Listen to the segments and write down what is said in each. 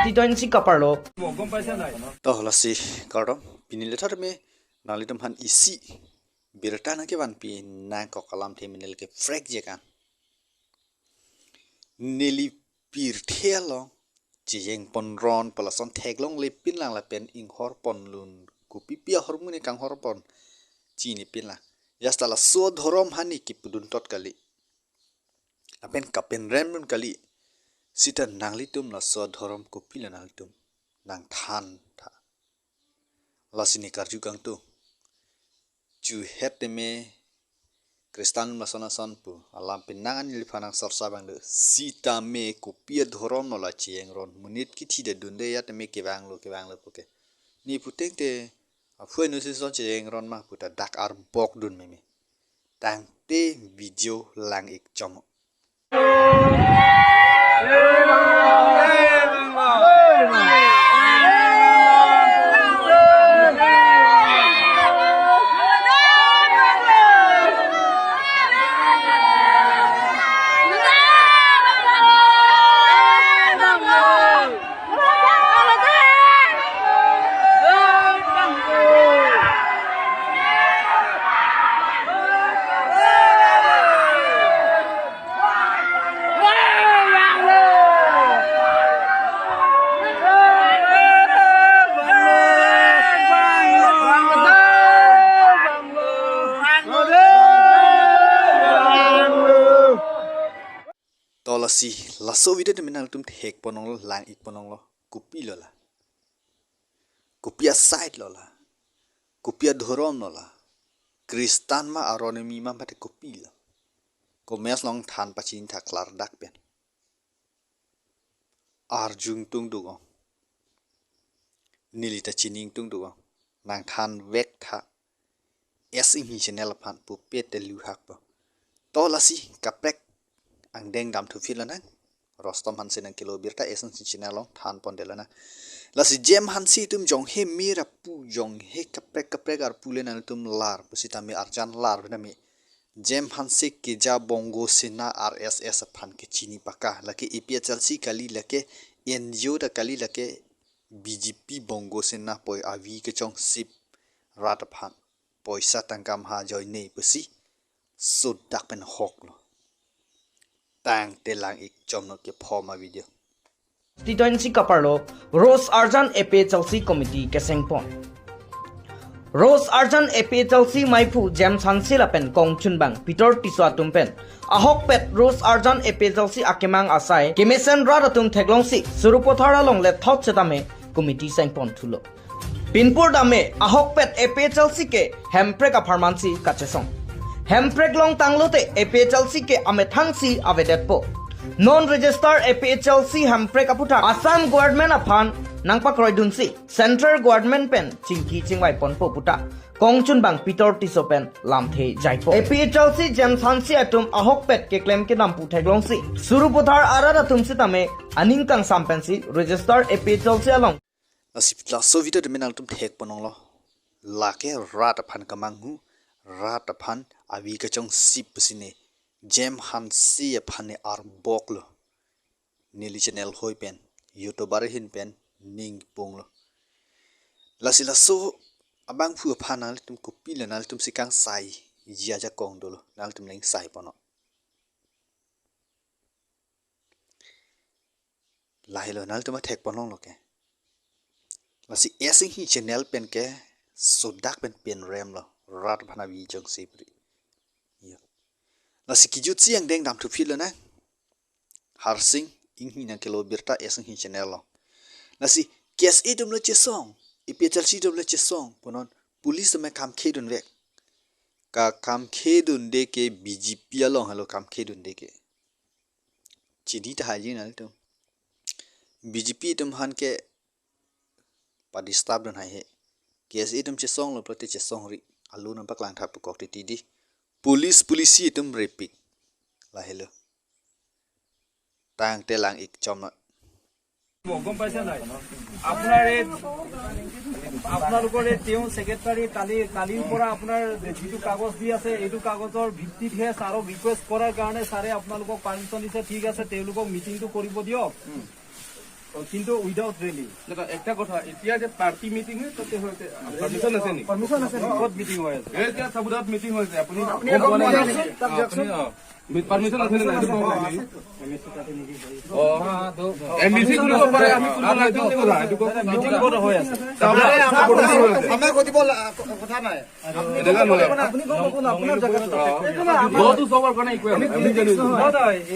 Titoin si kaparlo. Tohlasi kardom pinilitar me nalitum han isi birtana ke ban pi na ko kalam terminal ke frek jekan neli pir thelo jeng ponron palason theglong le pin lang la pen ing hor pon lun ku pipia hormone kang hor pon chini pin la yasta la so dhorom hani ki pudun tot kali apen kapen remrun kali sita nanglitum la so dhorom ku pila nanglitum nang than tha lasini karju kang tu ju het me kristan masona son pu alam pinangan lifanang sarsa bang de sita me kupia dhorom no la chieng ron munit ki thi de dunde ya te me ke bang lo puke ni putek te afoi no si son chieng ron ma puta dak ar bok dun me tang te video lang ik chomo tolasi laso video de minal tum thek ponong lo lang ik ponong lo kupi lo la kupia side lo la kupia dhorom lo la kristan ma aronemi ma mate kupi lo ko mes long than pachin tha klar dak pen arjung tung dugo nilita chining tung dugo nang than vek tha esing hi channel phan pu pet te lu hak pa tolasi kaprek ang deng dam thu filana rostom hansen ang kilo birta esen si chinalong than pondelana lasi jem hansi tum jong he mira pu jong he kaprek ar pulen an tum lar pusita mi arjan lar na mi jem hansi ke ja bongo sena rss phan ke chini paka lake ephl si kali lake NGO da kali lake bjp bongo sena poi avi ke chong sip rat phan poisa tangkam ha joy nei pusi sudak pen hok lo tang telang ik chomno ke phoma video Titoin si kaparlo Rose Arjan Epe Chelsea Committee ke sengpon Rose Arjan Epe Chelsea maifu James Hansil apen kong chunbang Peter Tiso Atum pen ahok pet Rose Arjan Epe Chelsea akemang asai kemesen ra atum theglong si surupothara long le thot chetame committee sengpon thulo pinpur dame ahok pet Epe Chelsea ke hemprek apharmansi kachesong hemprek long tanglote APHLC ke amethangsi avedetpo non-registered APHLC hemprek aputa Assam government aphan nangpak roidunsi central government pen chingki chingwai ponpo puta kongchun bang Peter Tiso pen lamthe jaipo APHLC James Hansi atum ahok pet ke claim ke nampu theglongsi surupothar arara tumsi tame aningkang sampensi registered APHLC along asipla so video de menal tum thek ponong lo lake rat phan kamanghu rat phan avi ka chong sip sine jem hansi phane ar boklo nili channel hoi pen youtuber hin pen ning ponglo lasila so abang phu phanal tum kopi lanal tum sikang sai jia ja kong dolo nal tum leng sai pono lahilo nal tum thek ponong loke lasi esing hi channel pen ke sodak pen rem lo rat phana vi jong sipri lasi kijut siang deng dam thu phil na harsing inghi na kilo birta esing hi channel lo lasi kes edum lo chesong iphl dum lo chesong ponon police me kam khedun vek ka kam khedun de ke bjp lo halo kam khedun de ke chidi ta haji na to bjp tum han ke padi staff don hai he kes edum chesong lo prote chesong ri alu na paklang thap ko ti di polisi tum repik lahelo tang telang ik chomna গম পাইছে নাই আপোনালোকৰ তেওঁ সেক্ৰেটাৰী কালিৰ পৰা আপোনাৰ যিটো কাগজ দি আছে এইটো কাগজৰ ভিত্তিতহে ছাৰক ৰিকুৱেষ্ট কৰাৰ কাৰণে ছাৰে আপোনালোকক পাৰ্মিশ্যন দিছে ঠিক আছে তেওঁলোকক মিটিংটো কৰিব দিয়ক কিন্তু উইদাউট ৰেলি একটা কথা এতিয়া যে পাৰ্টি মিটিং হয় তাতে হয়তে পাৰমিশন আছে নেকি পাৰমিশন আছে ক'ত মিটিং হৈ আছে এতিয়া চাবুদাত মিটিং হৈছে আপুনি আপুনি পাৰমিশন আছে নে নাই এমবিসি কৰিব পাৰে আমি কৰিব নাই এইটো কথা এইটো মিটিং ক'ত হৈ আছে আমাৰ কৈ দিব কথা নাই এডালা নহয় আপুনি ক'ব কোন আপোনাৰ জায়গাত বহুতো সবৰ কাৰণে ইকুৱেল আমি জানো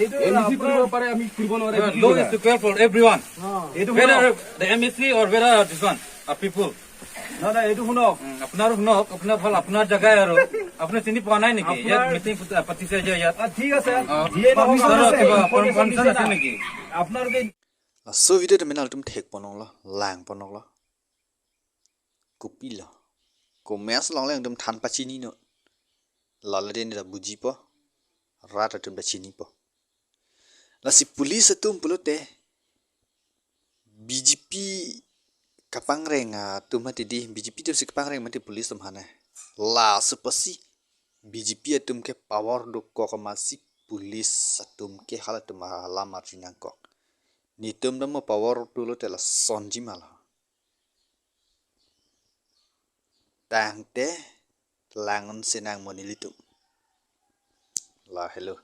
এইটো এমবিসি কৰিব পাৰে আমি কৰিব নোৱাৰে Law is equal for everyone, এইটো whether the MSc or whether this one, people. নহয় এইটো শুনক আপোনাৰ শুনক আপোনাৰ ভাল আপোনাৰ জাগাই আৰু আপুনি চিনি পোৱা নাই নেকি ইয়াত মিটিং পাতিছে যে ইয়াত ঠিক আছে যিয়ে পাৰমিশন আছে কিবা পাৰমিশন আছে নেকি আপোনালোকে so video de menal tum thek ponong lo lang ponong lo kupi lo ko mes long leng tum than pa chini no la la den da buji po rata tum da chini po la si police tum pulote BJP kapang renga tum mati di BJP tum si kapang renga mati police tum hane la supasi BJP tum ke power do ko masih police tum ke halat hala marjina ko ni tum dam power tulo tela sonji mala tang te langon senang monilitum la hello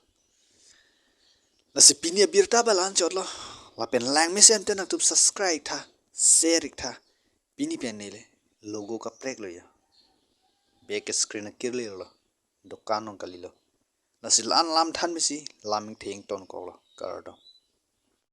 la sipini birta balan chotlo la pen lang me sen tena tum subscribe tha share tha pini pen nele logo ka prek lo ya back screen kirli lo dokan on kalilo la silan lam than misi laming theng ton ko lo kardo